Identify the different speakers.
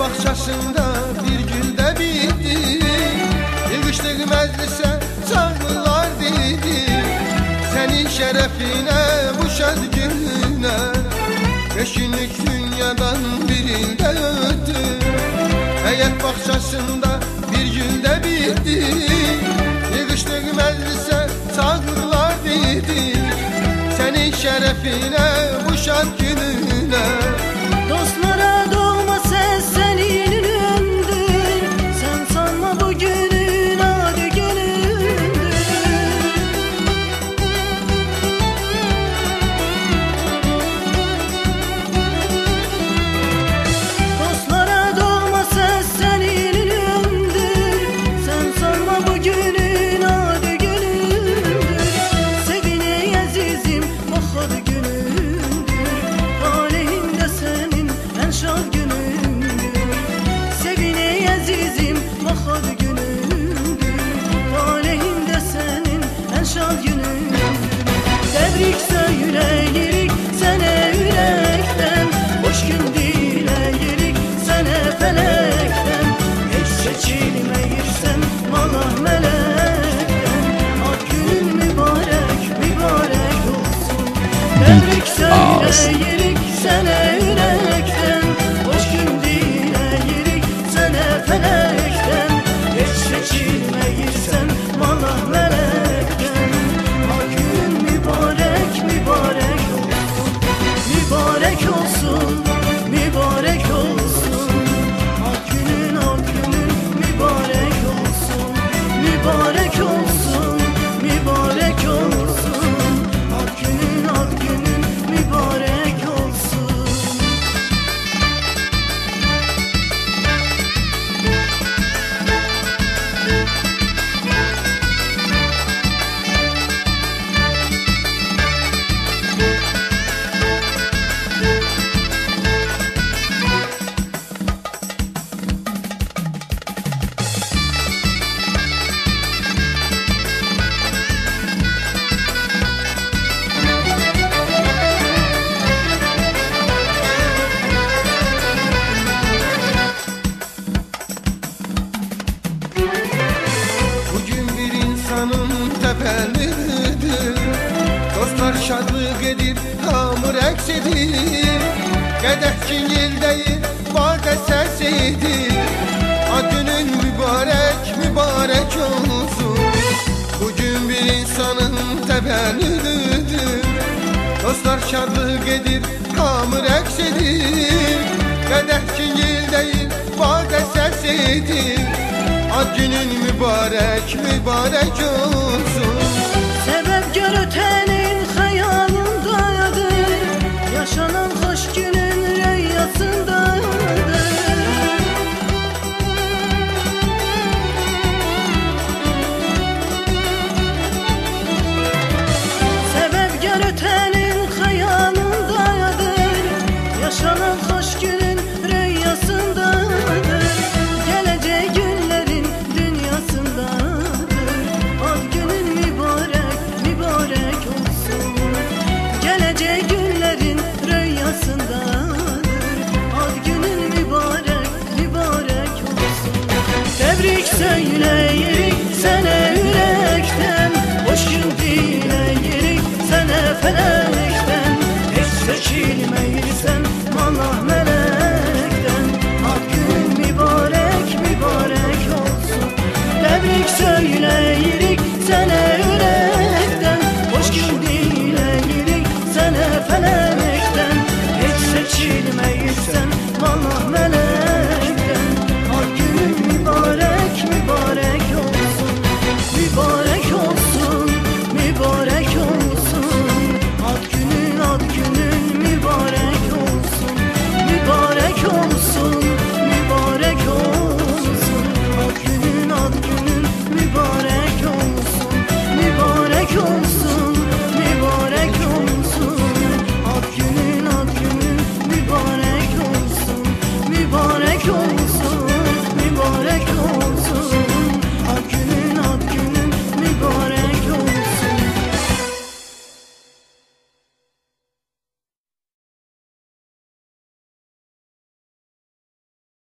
Speaker 1: bahçesinde bir gülde bitti. Yığıştık meclise çağırlar dedi. Senin şerefine bu şad gününe 5 günlük dünyadan bir ilde öttü. Heyet bahçesinde bir gülde bitti. Yığıştık meclise çağırlar dedi. Senin şerefine bu şad gününe.
Speaker 2: Dostlara doğma ses senin ünündür. Sen sanma bu günün adı günündür. Dostlara doğma ses senin ünündür. Sen sanma bu günün adı günündür. Sevini azizim bak adı günündür. Aleyhinde senin en şad günündür. Sevini azizim bak adı günündür. Aleyhinde senin en şad günündür. Tebrik söyleyirik sana yürekten. Hoş gün dileyirik sana felekten. Hiç seçilmeyirsen vallahi melekten. Ak günün mübarek mübarek olsun. Tebrik söyleyirik sana yürekten. Hoş gün dileyirik sana felekten. Hiç seçilmeyirsen vallahi melekten. Ak günün mübarek mübarek olsun. Mübarek olsun, mübarek olsun. Ak günün mübarek olsun. Mübarek olsun, mübarek olsun. Ak günün mübarek olsun.
Speaker 1: Bugün bir insanın tefennidir. Dostlar şadlık edir, hamur eksidir. Qədəhkin yildəyir, vade səsidir. Adının mübarek, mübarek olsun. Bugün bir insanın tefennidir. Dostlar şadlık edir, hamur eksidir. Qədəhkin yildəyir, vade səsidir. Ad günün mübarek, mübarek olsun.
Speaker 2: Sebep gör ötenin hayalındadır. Yaşanan